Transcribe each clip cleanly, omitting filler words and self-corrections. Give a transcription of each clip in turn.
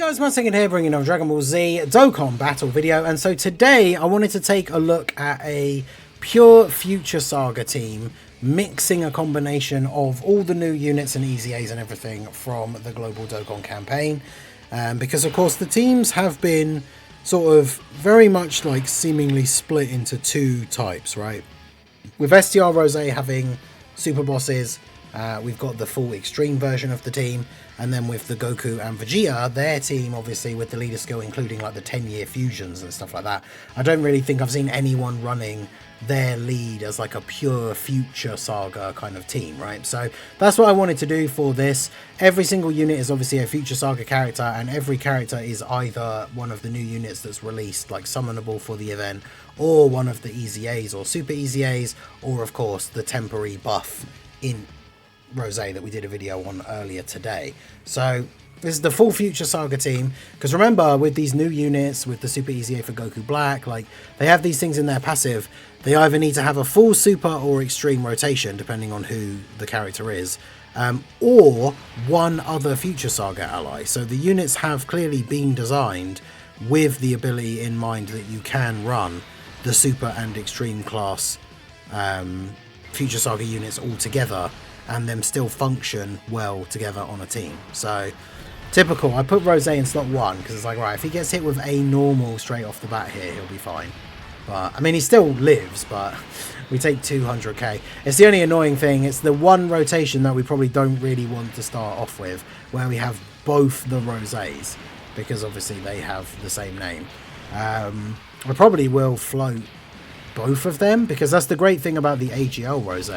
Guys, once again here bringing on Dragon Ball Z Dokkan battle video, and so today I wanted to take a look at a pure Future Saga team mixing a combination of all the new units and EZAs and everything from the global Dokkan campaign, because of course the teams have been sort of very much like seemingly split into two types, right? With STR Rose having super bosses, we've got the full extreme version of the team, and then with the Goku and Vegeta, their team obviously with the leader skill including like the 10-year fusions and stuff like that. I don't really think I've seen anyone running their lead as like a pure Future Saga kind of team, right? So that's what I wanted to do for this. Every single unit is obviously a Future Saga character, and every character is either one of the new units that's released, like summonable for the event, or one of the EZAs or super EZAs, or of course the temporary buff in Rose that we did a video on earlier today. So this is the full Future Saga team, because remember with these new units, with the Super EZA for Goku Black, like they have these things in their passive. They either need to have a full super or extreme rotation depending on who the character is, or one other Future Saga ally. So the units have clearly been designed with the ability in mind that you can run the super and extreme class Future Saga units all together and them still function well together on a team. So typical, I put Rose in slot 1 because it's like, right, if he gets hit with a normal straight off the bat here, he'll be fine. But I mean, he still lives, but we take 200k. It's the only annoying thing. It's the one rotation that we probably don't really want to start off with, where we have both the Roses, because obviously they have the same name. I probably will float both of them, because that's the great thing about the AGL Rose,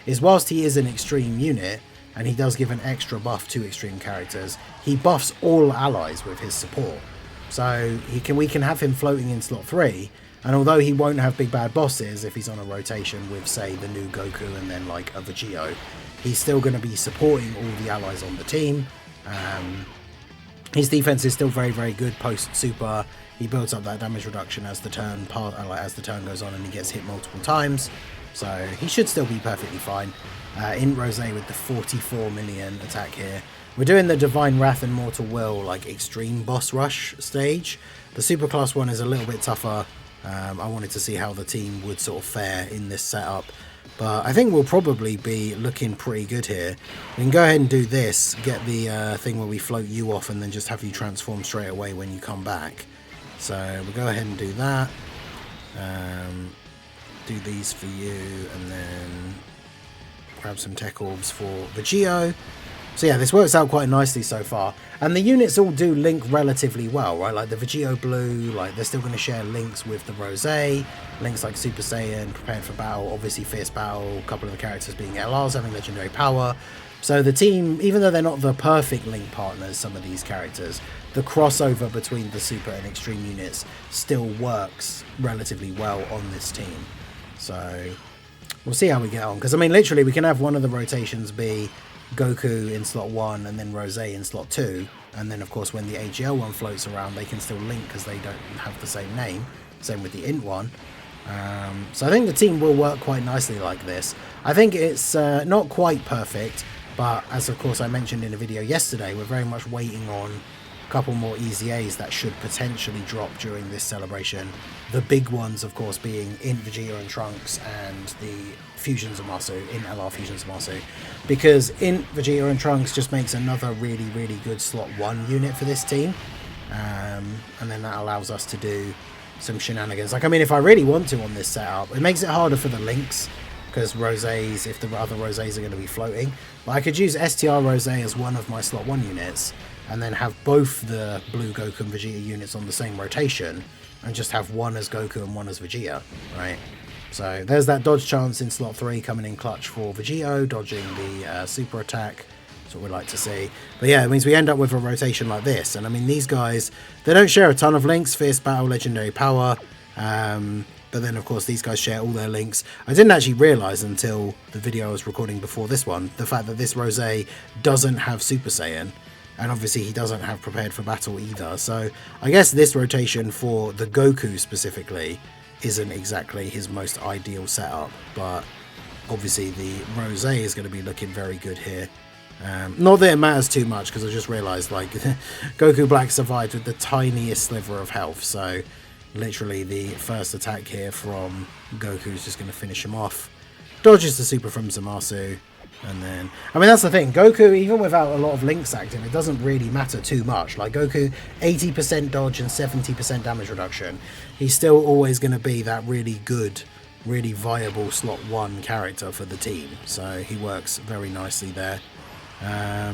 is whilst he is an extreme unit and he does give an extra buff to extreme characters, he buffs all allies with his support. So we can have him floating in slot 3, and although he won't have big bad bosses if he's on a rotation with, say, the new Goku and then like a Vegeta, he's still going to be supporting all the allies on the team. His defense is still very, very good post super. He builds up that damage reduction as the turn goes on, and he gets hit multiple times. So he should still be perfectly fine. In Rose with the 44 million attack here. We're doing the Divine Wrath and Mortal Will like extreme boss rush stage. The superclass one is a little bit tougher. I wanted to see how the team would sort of fare in this setup, but I think we'll probably be looking pretty good here. We can go ahead and do this, get the thing where we float you off and then just have you transform straight away when you come back. So we'll go ahead and do that. Do these for you, and then grab some tech orbs for Vegeta. So yeah, this works out quite nicely so far, and the units all do link relatively well, right? Like the Vegeta Blue, like they're still going to share links with the Rose, links like Super Saiyan, Prepared for Battle, obviously Fierce Battle, a couple of the characters being LRs having legendary power. So the team, even though they're not the perfect link partners, some of these characters, the crossover between the super and extreme units still works relatively well on this team. So we'll see how we get on, because I mean literally we can have one of the rotations be Goku in slot 1 and then Rose in slot 2, and then of course when the AGL one floats around they can still link because they don't have the same name. Same with the Int one. So I think the team will work quite nicely like this. I think it's not quite perfect, but as of course I mentioned in a video yesterday, we're very much waiting on a couple more EZAs that should potentially drop during this celebration. The big ones of course being Int Vegeta and Trunks and the Fusion Zamasu, Int LR Fusion Zamasu, because Int Vegeta and Trunks just makes another really, really good slot 1 unit for this team, and then that allows us to do some shenanigans. Like, I mean, if I really want to on this setup, it makes it harder for the links, because Roses, if the other Roses are going to be floating, but I could use STR Rose as one of my slot 1 units, and then have both the Blue Goku and Vegeta units on the same rotation, and just have one as Goku and one as Vegeta, right? So there's that dodge chance in slot 3 coming in clutch for Vegeta, dodging the super attack. That's what we like to see. But yeah, it means we end up with a rotation like this. And I mean, these guys, they don't share a ton of links. Fierce Battle, Legendary Power. But then, of course, these guys share all their links. I didn't actually realise until the video I was recording before this one, the fact that this Rose doesn't have Super Saiyan. And obviously he doesn't have Prepared for Battle either. So I guess this rotation for the Goku specifically isn't exactly his most ideal setup. But obviously the Rose is going to be looking very good here. Not that it matters too much, because I just realised, like, Goku Black survived with the tiniest sliver of health, so literally the first attack here from Goku is just going to finish him off. Dodges the super from Zamasu, and then... I mean, that's the thing, Goku, even without a lot of links active, it doesn't really matter too much. Like, Goku, 80% dodge and 70% damage reduction. He's still always going to be that really good, really viable slot 1 character for the team, so he works very nicely there. I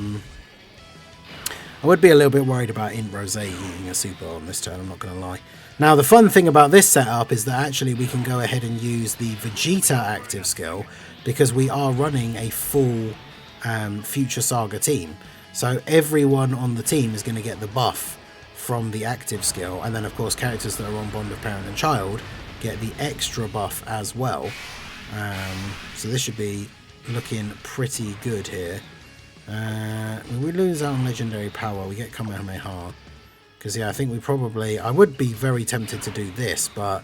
would be a little bit worried about Int Rose eating a super on this turn, I'm not going to lie. Now, the fun thing about this setup is that actually we can go ahead and use the Vegeta active skill, because we are running a full Future Saga team. So everyone on the team is going to get the buff from the active skill, and then of course characters that are on Bond of Parent and Child get the extra buff as well. So this should be looking pretty good here. We lose out on legendary power, we get Kamehameha, because yeah, I think we probably, I would be very tempted to do this, but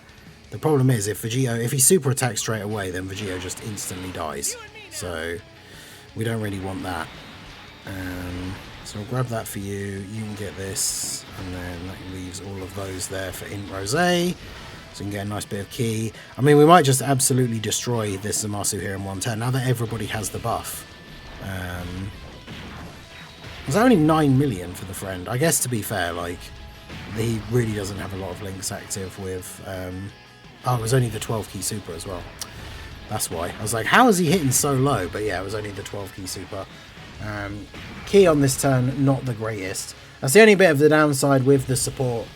the problem is if he super attacks straight away, then Vegeta just instantly dies, so we don't really want that. So I'll grab that for you, you can get this, and then that leaves all of those there for Int Rose, so we can get a nice bit of ki. I mean, we might just absolutely destroy this Zamasu here in one turn, now that everybody has the buff. There's only 9 million for the friend. I guess, to be fair, like, he really doesn't have a lot of links active with... oh, it was only the 12 key super as well. That's why. I was like, how is he hitting so low? But yeah, it was only the 12 key super. Key on this turn, not the greatest. That's the only bit of the downside with the support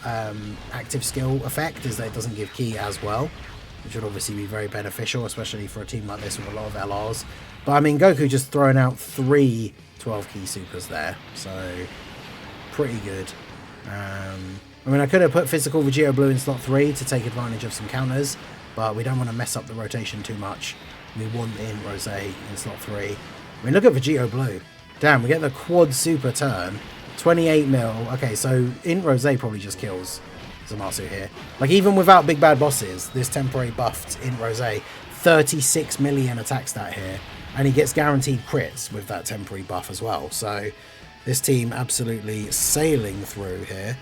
active skill effect, is that it doesn't give key as well, which would obviously be very beneficial, especially for a team like this with a lot of LRs. But I mean, Goku just throwing out 3 12 key supers there, so pretty good. I mean, I could have put physical Vegeta Blue in slot 3 to take advantage of some counters, but we don't want to mess up the rotation too much. We want in Rose in slot 3. I mean, look at Vegeta Blue. Damn, we get the quad super turn, 28 mil. Okay, so in Rose probably just kills Zamasu here. Like, even without big bad bosses, this temporary buffed in Rose, 36 million attack stat here. And he gets guaranteed crits with that temporary buff as well. So this team absolutely sailing through here.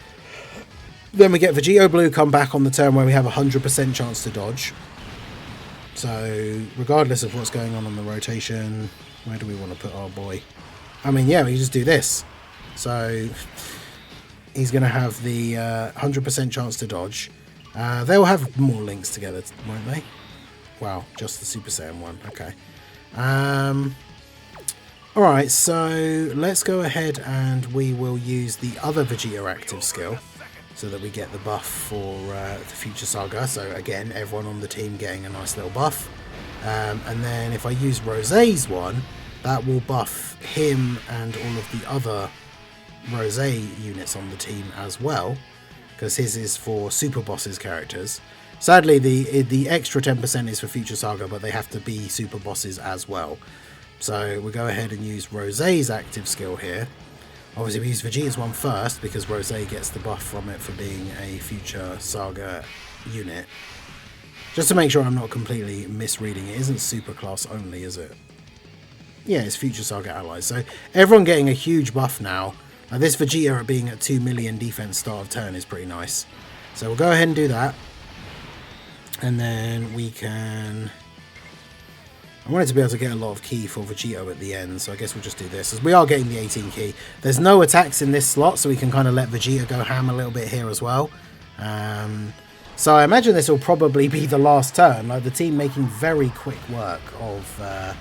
Then we get Vegeta Blue come back on the turn where we have a 100% chance to dodge. So regardless of what's going on the rotation, where do we want to put our boy? I mean, yeah, we just do this. So he's going to have the 100% chance to dodge. They'll have more links together, won't they? Wow, just the Super Saiyan one. Okay. Alright, so let's go ahead and we will use the other Vegeta active skill so that we get the buff for the Future Saga. So again, everyone on the team getting a nice little buff. And then if I use Rose's one, that will buff him and all of the other Rose units on the team as well, because his is for Super Bosses characters. Sadly, the extra 10% is for Future Saga, but they have to be Super Bosses as well. So we'll go ahead and use Rose's active skill here. Obviously, we use Vegeta's one first, because Rose gets the buff from it for being a Future Saga unit. Just to make sure I'm not completely misreading, it isn't Super Class only, is it? Yeah, it's Future Saga allies. So everyone getting a huge buff now. This Vegeta being at 2 million defense start of turn is pretty nice. So we'll go ahead and do that. And then we can... I wanted to be able to get a lot of ki for Vegeta at the end, so I guess we'll just do this, as we are getting the 18 ki. There's no attacks in this slot, so we can kind of let Vegeta go ham a little bit here as well. So I imagine this will probably be the last turn, like the team making very quick work of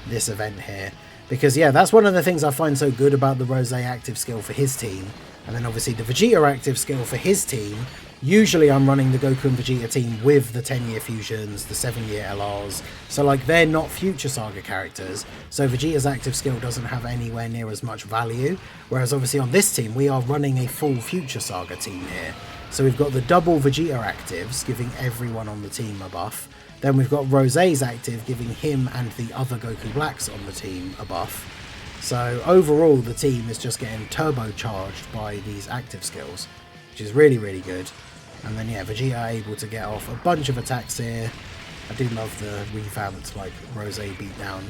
this event here. Because yeah, that's one of the things I find so good about the Rose active skill for his team. And then obviously the Vegeta active skill for his team. Usually I'm running the Goku and Vegeta team with the 10-year fusions, the 7-year LRs. So like, they're not Future Saga characters. So Vegeta's active skill doesn't have anywhere near as much value. Whereas obviously on this team, we are running a full Future Saga team here. So we've got the double Vegeta actives, giving everyone on the team a buff. Then we've got Rose's active, giving him and the other Goku Blacks on the team a buff. So overall, the team is just getting turbocharged by these active skills, which is really, really good. And then yeah, Vegeta able to get off a bunch of attacks here. I do love the revamped like Rose beatdown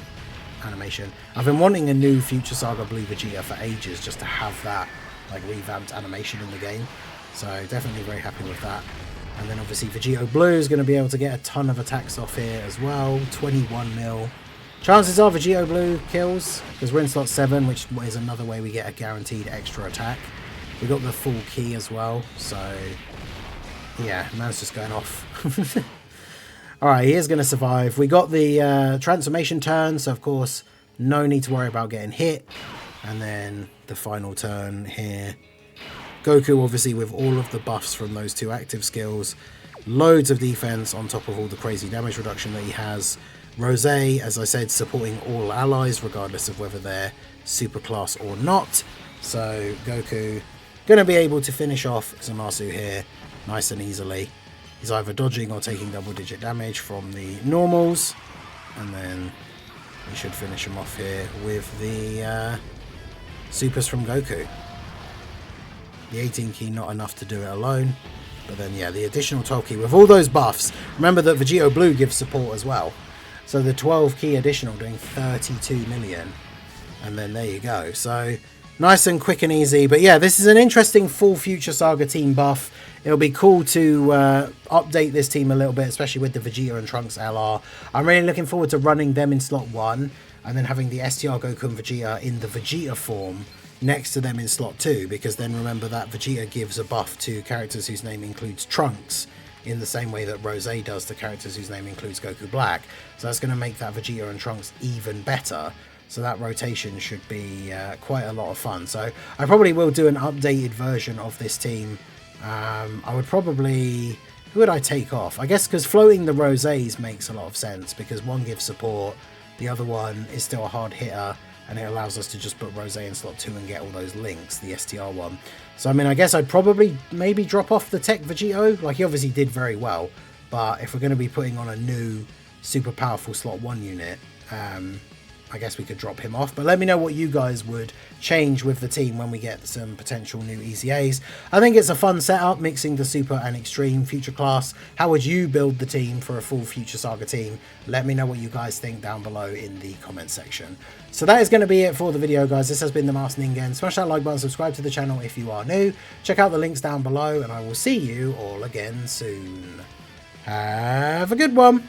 animation. I've been wanting a new Future Saga Blue Vegeta for ages, just to have that like revamped animation in the game. So definitely very happy with that. And then obviously Vegito Blue is going to be able to get a ton of attacks off here as well. 21 mil. Chances are Vegito Blue kills, because we're in slot 7, which is another way we get a guaranteed extra attack. We got the full key as well, so yeah, man's just going off. Alright, he is going to survive. We got the transformation turn, so of course no need to worry about getting hit. And then the final turn here. Goku obviously with all of the buffs from those 2 active skills. Loads of defense on top of all the crazy damage reduction that he has. Rose, as I said, supporting all allies regardless of whether they're super class or not. So Goku going to be able to finish off Zamasu here nice and easily. He's either dodging or taking double-digit damage from the normals. And then we should finish him off here with the supers from Goku. The 18 key not enough to do it alone. But then, yeah, the additional 12 key with all those buffs. Remember that Vegito Blue gives support as well. So the 12 key additional doing 32 million. And then there you go. So nice and quick and easy. But yeah, this is an interesting full Future Saga team buff. It'll be cool to update this team a little bit, especially with the Vegeta and Trunks LR. I'm really looking forward to running them in slot 1. And then having the STR Goku and Vegeta in the Vegeta form next to them in slot 2. Because then remember that Vegeta gives a buff to characters whose name includes Trunks, in the same way that Rose does to characters whose name includes Goku Black. So that's going to make that Vegeta and Trunks even better. So that rotation should be quite a lot of fun. So I probably will do an updated version of this team. I would probably... Who would I take off? I guess because floating the Roses makes a lot of sense, because one gives support, the other one is still a hard hitter, and it allows us to just put Rose in slot 2 and get all those links, the STR one. So, I mean, I guess I'd probably maybe drop off the Tech Vegito. Like, he obviously did very well, but if we're going to be putting on a new super powerful slot 1 unit, I guess we could drop him off. But let me know what you guys would change with the team when we get some potential new EZAs. I think it's a fun setup, mixing the Super and Extreme Future class. How would you build the team for a full Future Saga team? Let me know what you guys think down below in the comment section. So that is going to be it for the video, guys. This has been the Masked Ningen. Smash that like button, subscribe to the channel if you are new. Check out the links down below, and I will see you all again soon. Have a good one.